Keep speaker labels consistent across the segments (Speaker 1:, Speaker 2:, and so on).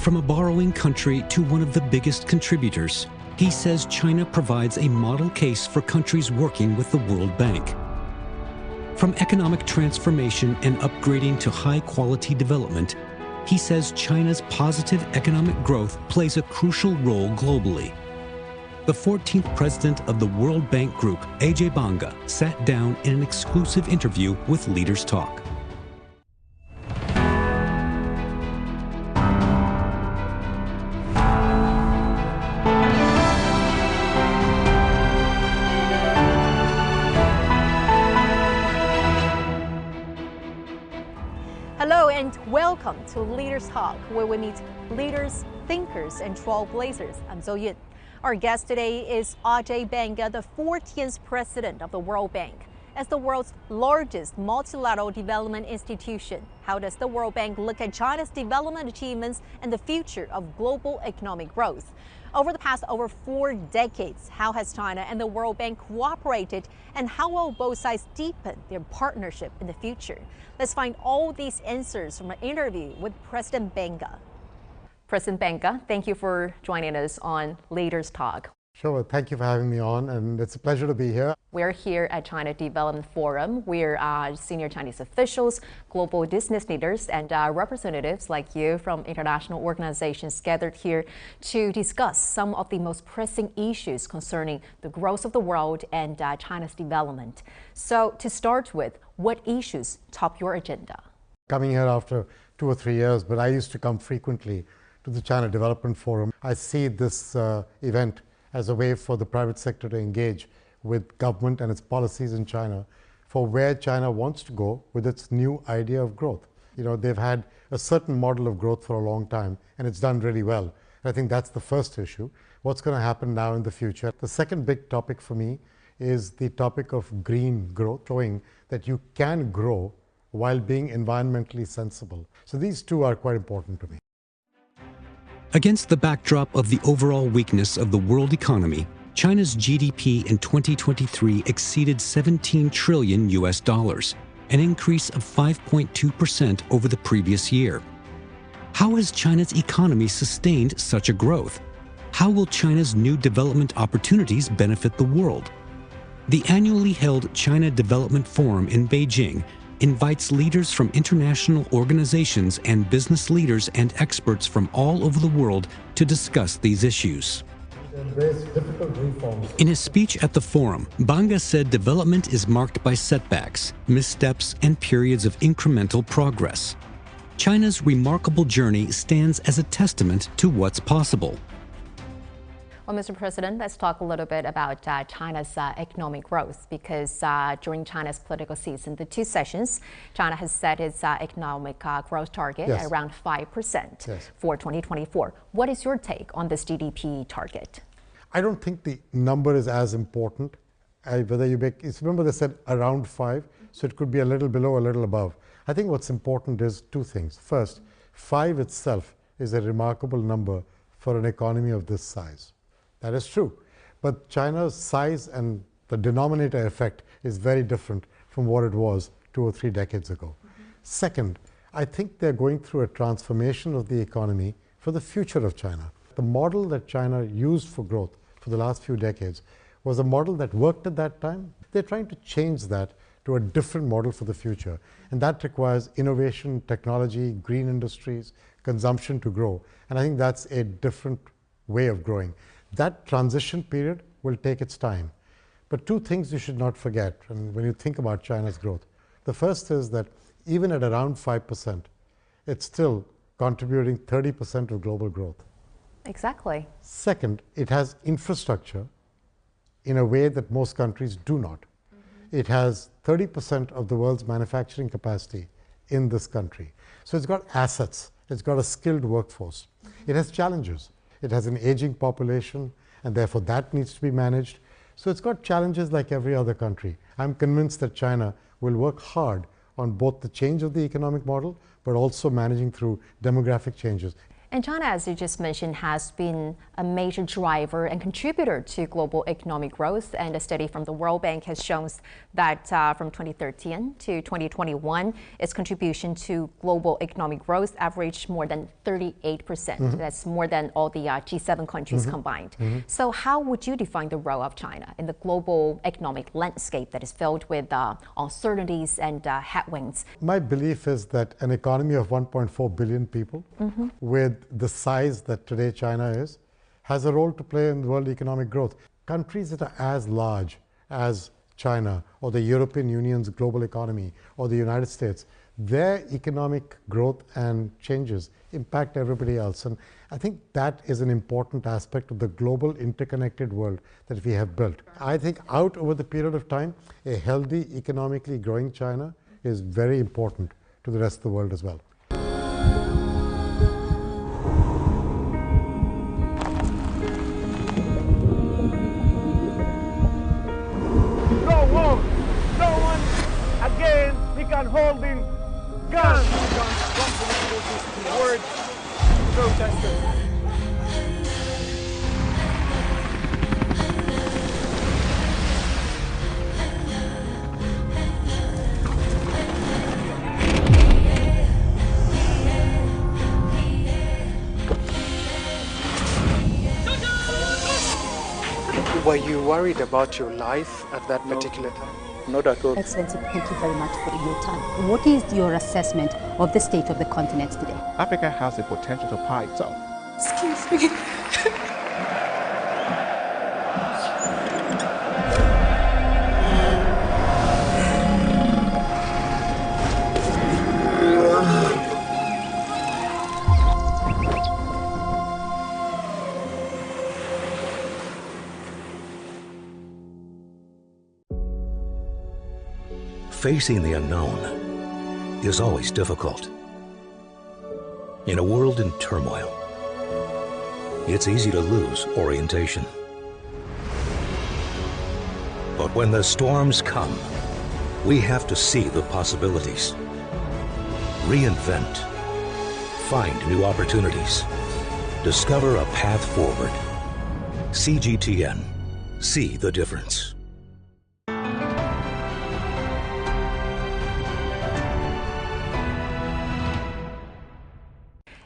Speaker 1: From a borrowing country to one of the biggest contributors, he says China provides a model case for countries working with the World Bank. From economic transformation and upgrading to high-quality development, he says China's positive economic growth plays a crucial role globally. The 14th president of the World Bank Group, Ajay Banga, sat down in an exclusive interview with Leaders Talk.
Speaker 2: Hello and welcome to Leaders Talk, where we meet leaders, thinkers, and trailblazers. I'm Zhou Yun. Our guest today is Ajay Banga, the 14th president of the World Bank. As the world's largest multilateral development institution, how does the World Bank look at China's development achievements and the future of global economic growth? Over the past over 4 decades, how has China and the World Bank cooperated, and how will both sides deepen their partnership in the future? Let's find all these answers from an interview with President Banga. President Banga, thank you for joining us on Leaders Talk.
Speaker 3: Sure, thank you for having me on, and it's a pleasure to be here.
Speaker 2: We're here at China Development Forum. We're senior Chinese officials, global business leaders, and representatives like you from international organizations gathered here to discuss some of the most pressing issues concerning the growth of the world and China's development. So to start with, what issues top your agenda?
Speaker 3: Coming here after 2 or 3 years, but I used to come frequently to the China Development Forum. I see this event as a way for the private sector to engage with government and its policies in China for where China wants to go with its new idea of growth. You know, they've had a certain model of growth for a long time, and it's done really well. I think that's the first issue. What's going to happen now in the future? The second big topic for me is the topic of green growth, showing that you can grow while being environmentally sensible. So these two are quite important to me.
Speaker 1: Against the backdrop of the overall weakness of the world economy, China's GDP in 2023 exceeded 17 trillion US dollars, an increase of 5.2% over the previous year. How has China's economy sustained such a growth? How will China's new development opportunities benefit the world? The annually held China Development Forum in Beijing invites leaders from international organizations and business leaders and experts from all over the world to discuss these issues. In his speech at the forum, Banga said development is marked by setbacks, missteps, and periods of incremental progress. China's remarkable journey stands as a testament to what's possible.
Speaker 2: Well, Mr. President, let's talk a little bit about China's economic growth, because during China's political season, the 2 sessions, China has set its economic growth target at around 5% for 2024. What is your take on this GDP target?
Speaker 3: I don't think the number is as important. Whether you make, remember they said around 5, so it could be a little below, a little above. I think what's important is 2 things. First, 5 itself is a remarkable number for an economy of this size. That is true. But China's size and the denominator effect is very different from what it was 2 or 3 decades ago. Second, I think they're going through a transformation of the economy for the future of China. The model that China used for growth for the last few decades was a model that worked at that time. They're trying to change that to a different model for the future. And that requires innovation, technology, green industries, consumption to grow. And I think that's a different way of growing. That transition period will take its time. But 2 things you should not forget when you think about China's growth. The first is that even at around 5%, it's still contributing 30% of global growth.
Speaker 2: Exactly.
Speaker 3: Second, it has infrastructure in a way that most countries do not. It has 30% of the world's manufacturing capacity in this country. So it's got assets, it's got a skilled workforce. It has challenges. It has an aging population, and therefore that needs to be managed. So it's got challenges like every other country. I'm convinced that China will work hard on both the change of the economic model, but also managing through demographic changes.
Speaker 2: And China, as you just mentioned, has been a major driver and contributor to global economic growth. And a study from the World Bank has shown that from 2013 to 2021, its contribution to global economic growth averaged more than 38%. That's more than all the G7 countries combined. So how would you define the role of China in the global economic landscape that is filled with uncertainties and headwinds?
Speaker 3: My belief is that an economy of 1.4 billion people with the size that today China is, has a role to play in world economic growth. Countries that are as large as China or the European Union's global economy or the United States, their economic growth and changes impact everybody else. And I think that is an important aspect of the global interconnected world that we have built. I think out over the period of time, a healthy, economically growing China is very important to the rest of the world as well.
Speaker 4: Holding guns toward protesters.
Speaker 5: Were you worried about your life at that particular time?
Speaker 4: Not at all.
Speaker 6: Excellency, thank you very much for your time. What is your assessment of the state of the continent today?
Speaker 4: Africa has the potential to power itself.
Speaker 6: Excuse me.
Speaker 7: Facing the unknown is always difficult. In a world in turmoil, it's easy to lose orientation. But when the storms come, we have to see the possibilities, reinvent, find new opportunities, discover a path forward. CGTN, see the difference.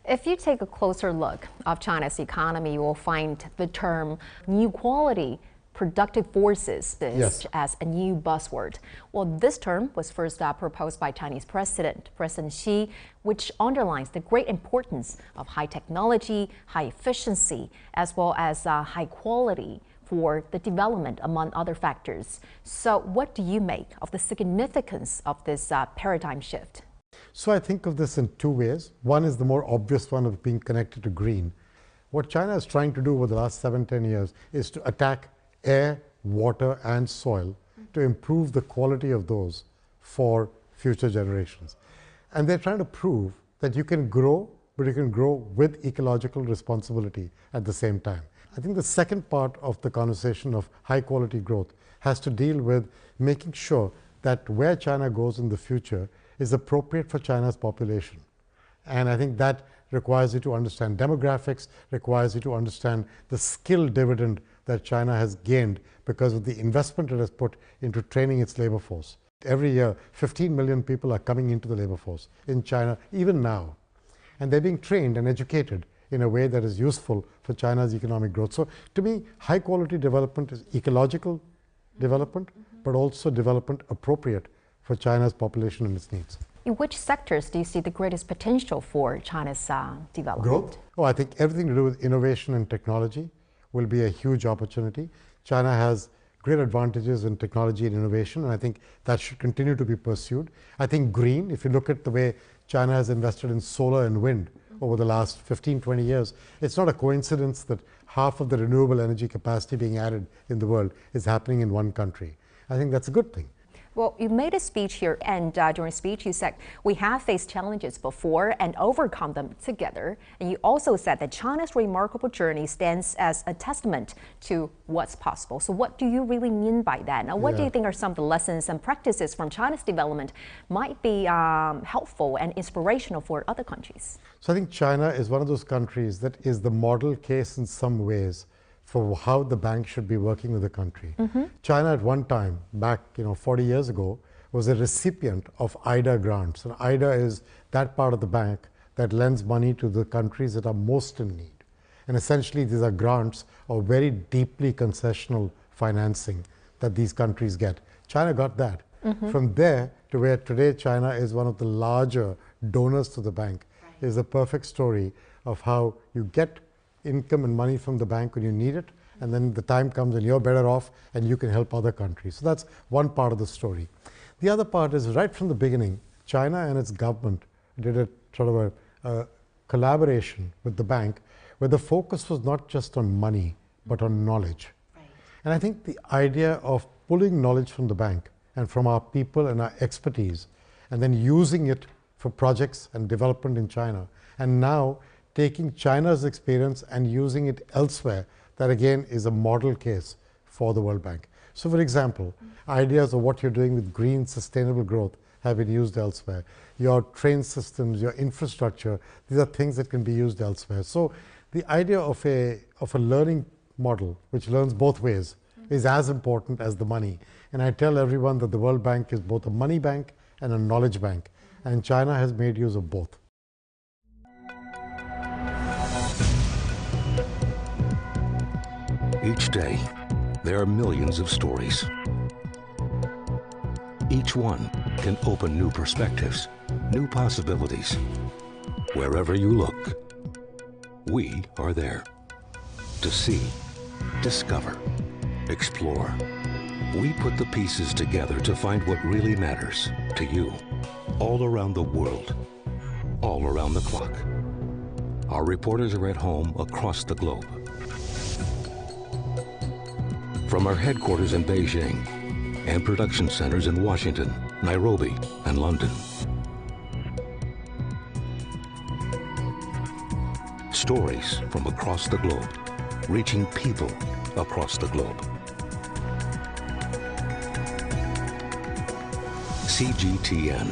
Speaker 2: If you take a closer look of China's economy, you will find the term inequality, productive forces, as a new buzzword. Well, this term was first proposed by Chinese President Xi, which underlines the great importance of high technology, high efficiency, as well as high quality for the development, among other factors. So what do you make of the significance of this paradigm shift?
Speaker 3: So I think of this in two ways. One is the more obvious one of being connected to green. What China is trying to do over the last 7-10 years is to attack air, water, and soil to improve the quality of those for future generations. And they're trying to prove that you can grow, but you can grow with ecological responsibility at the same time. I think the second part of the conversation of high quality growth has to deal with making sure that where China goes in the future is appropriate for China's population. And I think that requires you to understand demographics, requires you to understand the skill dividend that China has gained because of the investment it has put into training its labor force. Every year, 15 million people are coming into the labor force in China, even now. And they're being trained and educated in a way that is useful for China's economic growth. So to me, high quality development is ecological development, but also development appropriate for China's population and its needs.
Speaker 2: In which sectors do you see the greatest potential for China's development?
Speaker 3: Growth? Oh, I think everything to do with innovation and technology will be a huge opportunity. China has great advantages in technology and innovation, and I think that should continue to be pursued. I think green, if you look at the way China has invested in solar and wind over the last 15, 20 years, it's not a coincidence that half of the renewable energy capacity being added in the world is happening in one country. I think that's a good thing.
Speaker 2: Well, you made a speech here, and during speech you said we have faced challenges before and overcome them together. And you also said that China's remarkable journey stands as a testament to what's possible. So what do you really mean by that? Now, what do you think are some of the lessons and practices from China's development might be helpful and inspirational for other countries?
Speaker 3: So I think China is one of those countries that is the model case in some ways for how the bank should be working with the country. China at one time, back 40 years ago, was a recipient of IDA grants. And IDA is that part of the bank that lends money to the countries that are most in need. And essentially these are grants or very deeply concessional financing that these countries get. China got that. From there to where today China is one of the larger donors to the bank is a perfect story of how you get income and money from the bank when you need it, and then the time comes and you're better off and you can help other countries. So that's one part of the story. The other part is right from the beginning, China and its government did a sort of a collaboration with the bank where the focus was not just on money, but on knowledge. And I think the idea of pulling knowledge from the bank and from our people and our expertise, and then using it for projects and development in China, and now taking China's experience and using it elsewhere, that again is a model case for the World Bank. So for example, ideas of what you're doing with green sustainable growth have been used elsewhere. Your train systems, your infrastructure, these are things that can be used elsewhere. So the idea of a learning model which learns both ways is as important as the money. And I tell everyone that the World Bank is both a money bank and a knowledge bank. And China has made use of both.
Speaker 7: Each day, there are millions of stories. Each one can open new perspectives, new possibilities. Wherever you look, we are there to see, discover, explore. We put the pieces together to find what really matters to you, all around the world, all around the clock. Our reporters are at home across the globe. From our headquarters in Beijing and production centers in Washington, Nairobi, and London. Stories from across the globe, reaching people across the globe. CGTN.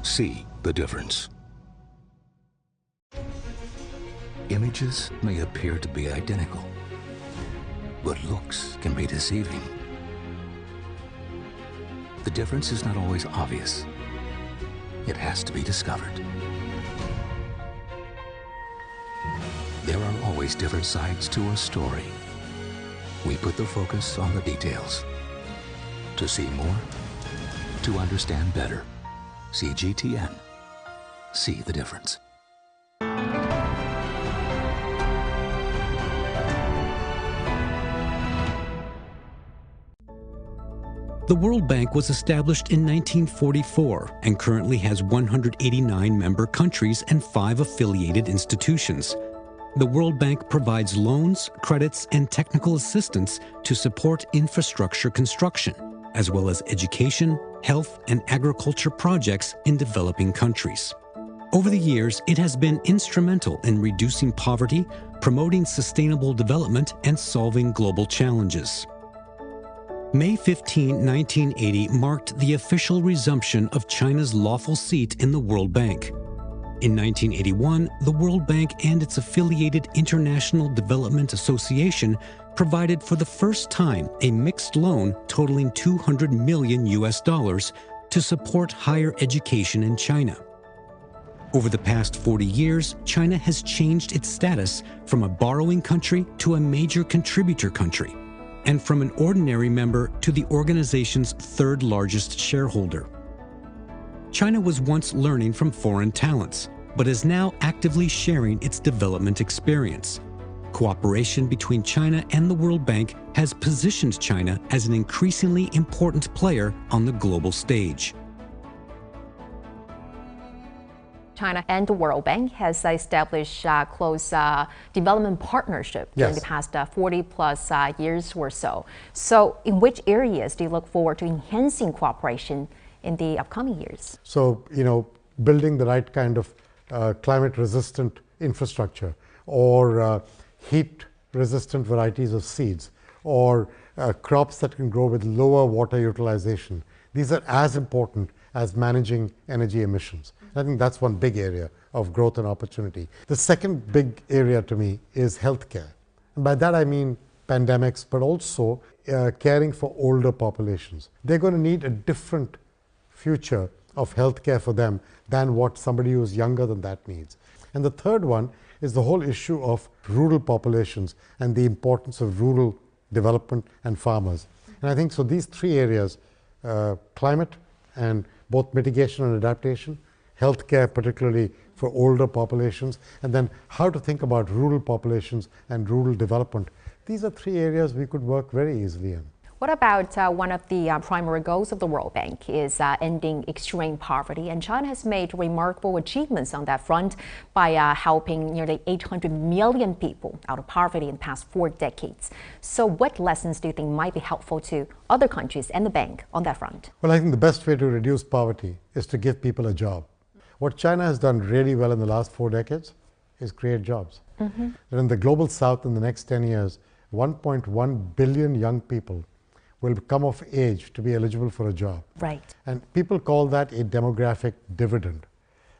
Speaker 7: See the difference. Images may appear to be identical, but looks can be deceiving. The difference is not always obvious. It has to be discovered. There are always different sides to a story. We put the focus on the details. To see more, to understand better. CGTN. See the difference.
Speaker 1: The World Bank was established in 1944 and currently has 189 member countries and 5 affiliated institutions. The World Bank provides loans, credits, and technical assistance to support infrastructure construction, as well as education, health, and agriculture projects in developing countries. Over the years, it has been instrumental in reducing poverty, promoting sustainable development, and solving global challenges. May 15, 1980 marked the official resumption of China's lawful seat in the World Bank. In 1981, the World Bank and its affiliated International Development Association provided for the first time a mixed loan totaling $200 million to support higher education in China. Over the past 40 years, China has changed its status from a borrowing country to a major contributor country, and from an ordinary member to the organization's third largest shareholder. China was once learning from foreign talents, but is now actively sharing its development experience. Cooperation between China and the World Bank has positioned China as an increasingly important player on the global stage.
Speaker 2: China and the World Bank has established close development partnership during the past 40 plus years or so. So in which areas do you look forward to enhancing cooperation in the upcoming years?
Speaker 3: So, building the right kind of climate resistant infrastructure, or heat resistant varieties of seeds, or crops that can grow with lower water utilization. These are as important as managing energy emissions. I think that's one big area of growth and opportunity. The second big area to me is healthcare. And by that I mean pandemics, but also caring for older populations. They're going to need a different future of healthcare for them than what somebody who's younger than that needs. And the third one is the whole issue of rural populations and the importance of rural development and farmers. And I think so these three areas, climate and both mitigation and adaptation, healthcare particularly for older populations, and then how to think about rural populations and rural development. These are three areas we could work very easily in.
Speaker 2: What about one of the primary goals of the World Bank is ending extreme poverty, and China has made remarkable achievements on that front by helping nearly 800 million people out of poverty in the past 4 decades. So what lessons do you think might be helpful to other countries and the bank on that front?
Speaker 3: Well, I think the best way to reduce poverty is to give people a job. What China has done really well in the last 4 decades is create jobs. And in the global south in the next 10 years, 1.1 billion young people will come of age to be eligible for a job.
Speaker 2: Right.
Speaker 3: And people call that a demographic dividend.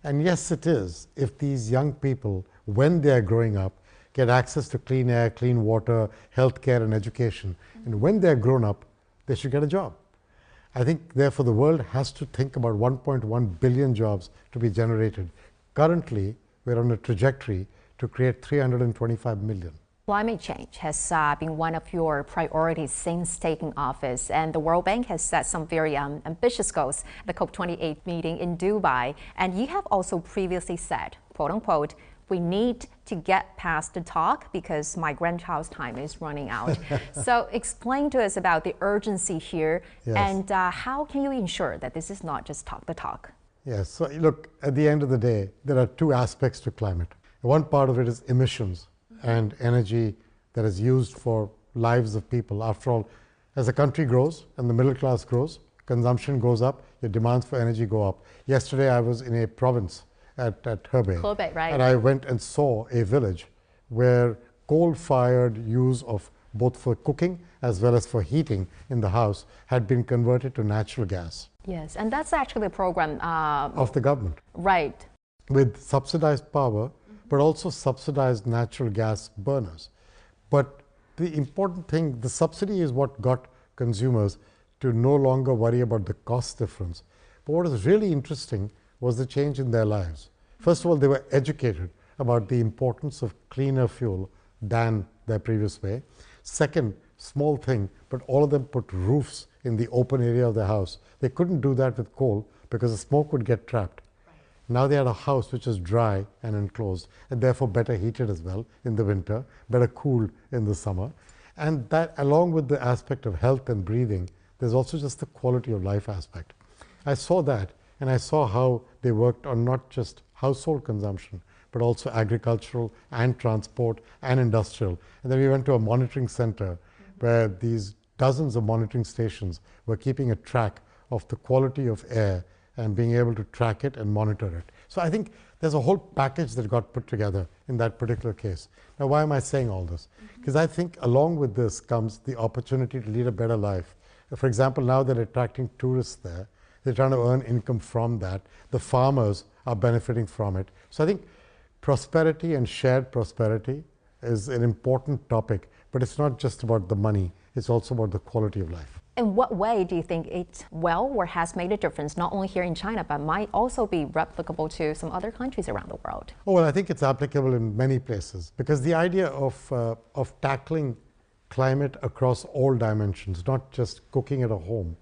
Speaker 3: And yes, it is, if these young people, when they are growing up, get access to clean air, clean water, healthcare and education. And when they're grown up, they should get a job. I think, therefore, the world has to think about 1.1 billion jobs to be generated. Currently, we're on a trajectory to create 325 million.
Speaker 2: Climate change has been one of your priorities since taking office, and the World Bank has set some very ambitious goals at the COP28 meeting in Dubai. And you have also previously said, quote unquote, we need to get past the talk because my grandchild's time is running out. So explain to us about the urgency here, and how can you ensure that this is not just talk the talk?
Speaker 3: Yes, so look, at the end of the day, there are two aspects to climate. One part of it is emissions and energy that is used for lives of people. After all, as a country grows and the middle class grows, consumption goes up, your demands for energy go up. Yesterday I was in a province at Hebei,
Speaker 2: right.
Speaker 3: And I went and saw a village where coal-fired use of both for cooking as well as for heating in the house had been converted to natural gas.
Speaker 2: Yes, and that's actually a program
Speaker 3: of the government.
Speaker 2: Right.
Speaker 3: With subsidized power, but also subsidized natural gas burners. But the important thing, the subsidy is what got consumers to no longer worry about the cost difference. But what is really interesting was the change in their lives. First of all, they were educated about the importance of cleaner fuel than their previous way. Second, small thing, but all of them put roofs in the open area of their house. They couldn't do that with coal because the smoke would get trapped. Now they had a house which is dry and enclosed, and therefore better heated as well in the winter, better cooled in the summer. And that, along with the aspect of health and breathing, there's also just the quality of life aspect. I saw that, and I saw how they worked on not just household consumption, but also agricultural and transport and industrial. And then we went to a monitoring center where these dozens of monitoring stations were keeping a track of the quality of air and being able to track it and monitor it. So I think there's a whole package that got put together in that particular case. Now, why am I saying all this? Because I think along with this comes the opportunity to lead a better life. For example, now they're attracting tourists there. They're trying to earn income from that. The farmers are benefiting from it. So I think prosperity and shared prosperity is an important topic, but it's not just about the money. It's also about the quality of life.
Speaker 2: In what way do you think it or has made a difference, not only here in China, but might also be replicable to some other countries around the world?
Speaker 3: Oh, well, I think it's applicable in many places, because the idea of tackling climate across all dimensions, not just cooking at a home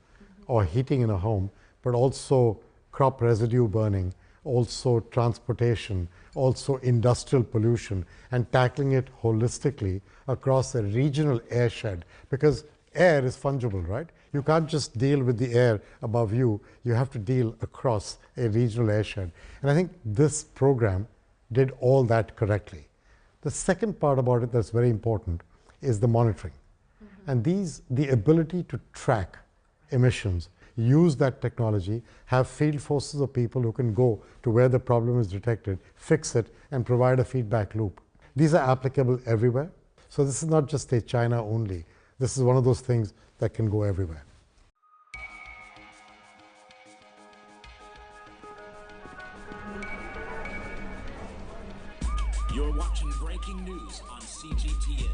Speaker 3: or heating in a home, but also crop residue burning, also transportation, also industrial pollution, and tackling it holistically across a regional airshed, because air is fungible, right? You can't just deal with the air above you, you have to deal across a regional airshed. And I think this program did all that correctly. The second part about it that's very important is the monitoring. And the ability to track emissions, use that technology, have field forces of people who can go to where the problem is detected, fix it, and provide a feedback loop. These are applicable everywhere. So this is not just a China only. This is one of those things that can go everywhere.
Speaker 8: You're watching breaking news on CGTN.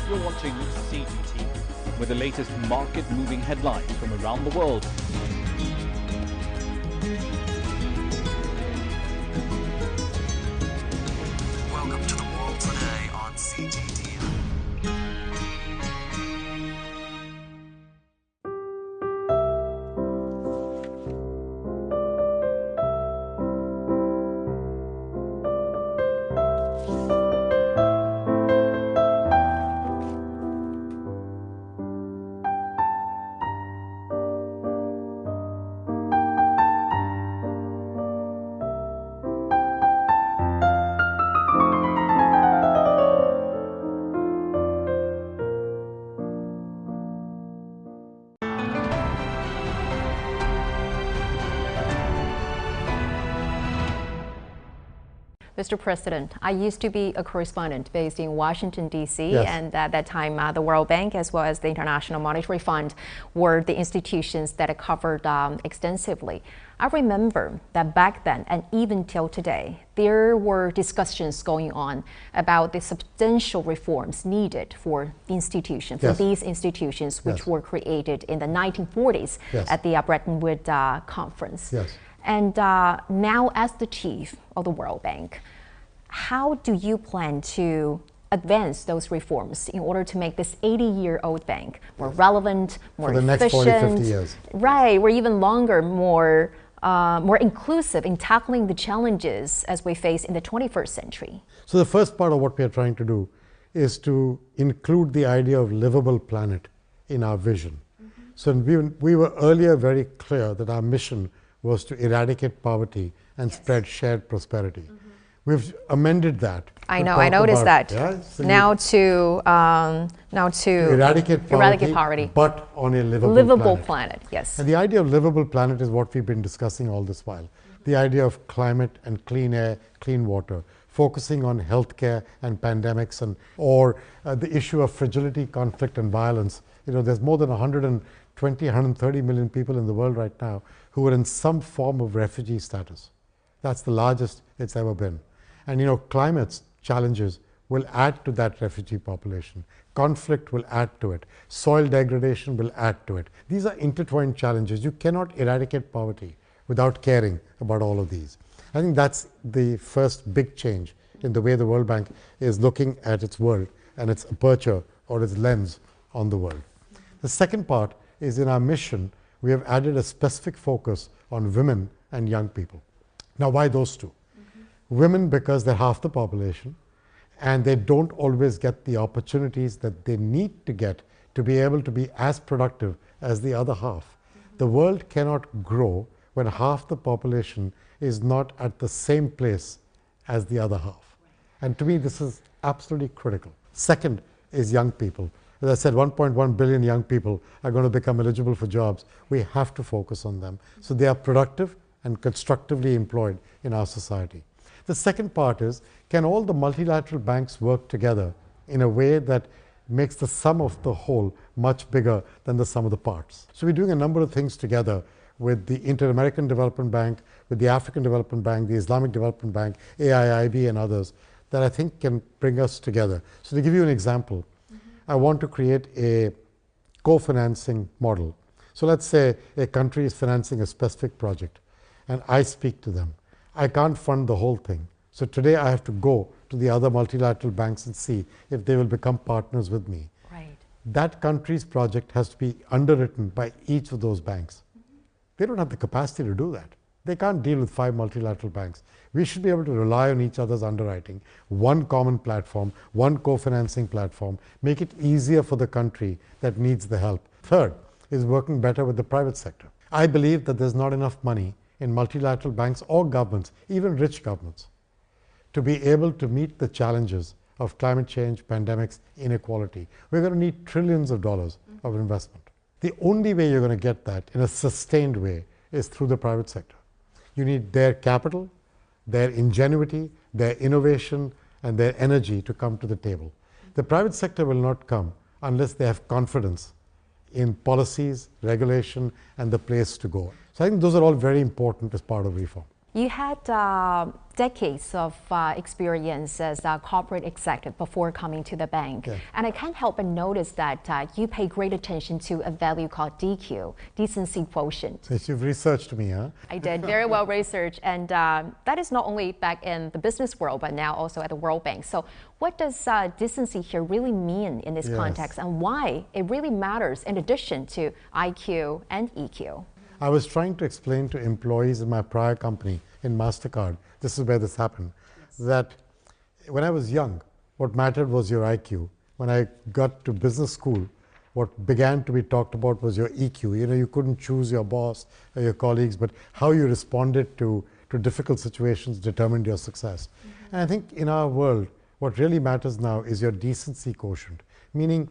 Speaker 9: You're watching CGTN with the latest market-moving headlines from around the world.
Speaker 10: Welcome to the world today on CGTN.
Speaker 2: Mr. President, I used to be a correspondent based in Washington, D.C.,
Speaker 3: Yes.
Speaker 2: and at that time, the World Bank as well as the International Monetary Fund were the institutions that I covered extensively. I remember that back then, and even till today, there were discussions going on about the substantial reforms needed for institutions, for
Speaker 3: Yes.
Speaker 2: these institutions which
Speaker 3: Yes.
Speaker 2: were created in the 1940s
Speaker 3: Yes.
Speaker 2: at the Bretton Woods Conference.
Speaker 3: Yes.
Speaker 2: And now, as the chief of the World Bank, how do you plan to advance those reforms in order to make this 80-year-old bank more relevant, more
Speaker 3: For the next
Speaker 2: efficient?
Speaker 3: 40, 50 years.
Speaker 2: Right, or even longer, more inclusive in tackling the challenges as we face in the 21st century?
Speaker 3: So the first part of what we are trying to do is to include the idea of livable planet in our vision. So we were earlier very clear that our mission was to eradicate poverty and spread shared prosperity. We've amended that.
Speaker 2: I
Speaker 3: to
Speaker 2: know, I
Speaker 3: talk
Speaker 2: noticed
Speaker 3: about-
Speaker 2: that.
Speaker 3: Yeah, so
Speaker 2: now to
Speaker 3: eradicate
Speaker 2: poverty,
Speaker 3: but on a livable
Speaker 2: planet. Yes.
Speaker 3: And the idea of livable planet is what we've been discussing all this while. The idea of climate and clean air, clean water, focusing on healthcare and pandemics, or the issue of fragility, conflict, and violence. You know, there's more than 120, 130 million people in the world right now who are in some form of refugee status. That's the largest it's ever been. And you know, climate challenges will add to that refugee population. Conflict will add to it. Soil degradation will add to it. These are intertwined challenges. You cannot eradicate poverty without caring about all of these. I think that's the first big change in the way the World Bank is looking at its world and its aperture or its lens on the world. The second part is in our mission, we have added a specific focus on women and young people. Now, why those two? Women, because they're half the population, and they don't always get the opportunities that they need to get to be able to be as productive as the other half. The world cannot grow when half the population is not at the same place as the other half. And to me, this is absolutely critical. Second is young people. As I said, 1.1 billion young people are going to become eligible for jobs. We have to focus on them so they are productive and constructively employed in our society. The second part is, can all the multilateral banks work together in a way that makes the sum of the whole much bigger than the sum of the parts? So we're doing a number of things together with the Inter-American Development Bank, with the African Development Bank, the Islamic Development Bank, AIIB and others that I think can bring us together. So to give you an example, I want to create a co-financing model. So let's say a country is financing a specific project and I speak to them. I can't fund the whole thing. So today I have to go to the other multilateral banks and see if they will become partners with me.
Speaker 2: Right.
Speaker 3: That country's project has to be underwritten by each of those banks. They don't have the capacity to do that. They can't deal with 5 multilateral banks. We should be able to rely on each other's underwriting, one common platform, one co-financing platform, make it easier for the country that needs the help. Third is working better with the private sector. I believe that there's not enough money in multilateral banks or governments, even rich governments, to be able to meet the challenges of climate change, pandemics, inequality. We're going to need trillions of dollars of investment. The only way you're going to get that in a sustained way is through the private sector. You need their capital, their ingenuity, their innovation, and their energy to come to the table. The private sector will not come unless they have confidence in policies, regulation, and the place to go. So I think those are all very important as part of reform.
Speaker 2: You had decades of experience as a corporate executive before coming to the bank.
Speaker 3: Yeah.
Speaker 2: And I can't help but notice that you pay great attention to a value called DQ, decency quotient.
Speaker 3: So you've researched me, huh?
Speaker 2: I did very well research, and that is not only back in the business world, but now also at the World Bank. So what does decency here really mean in this context, and why it really matters in addition to IQ and EQ?
Speaker 3: I was trying to explain to employees in my prior company in MasterCard, this is where this happened, that when I was young, what mattered was your IQ. When I got to business school, what began to be talked about was your EQ. You know, you couldn't choose your boss or your colleagues, but how you responded to difficult situations determined your success. And I think in our world, what really matters now is your decency quotient, meaning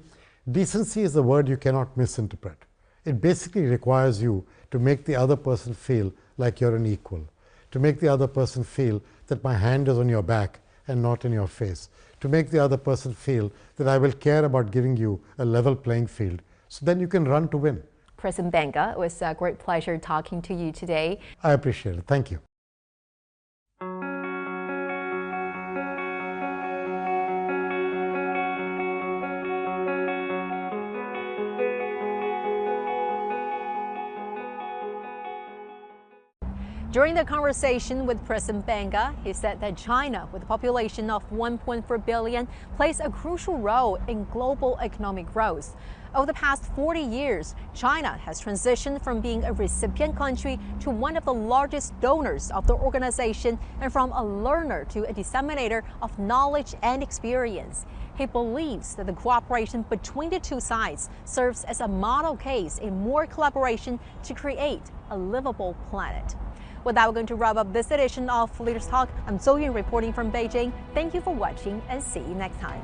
Speaker 3: decency is a word you cannot misinterpret. It basically requires you to make the other person feel like you're an equal, to make the other person feel that my hand is on your back and not in your face, to make the other person feel that I will care about giving you a level playing field, so then you can run to win.
Speaker 2: President Banga, it was a great pleasure talking to you today.
Speaker 3: I appreciate it. Thank you.
Speaker 2: During the conversation with President Banga, he said that China, with a population of 1.4 billion, plays a crucial role in global economic growth. Over the past 40 years, China has transitioned from being a recipient country to one of the largest donors of the organization, and from a learner to a disseminator of knowledge and experience. He believes that the cooperation between the two sides serves as a model case in more collaboration to create a livable planet. With that, we're going to wrap up this edition of Leaders Talk. I'm Zhou Yun reporting from Beijing. Thank you for watching, and see you next time.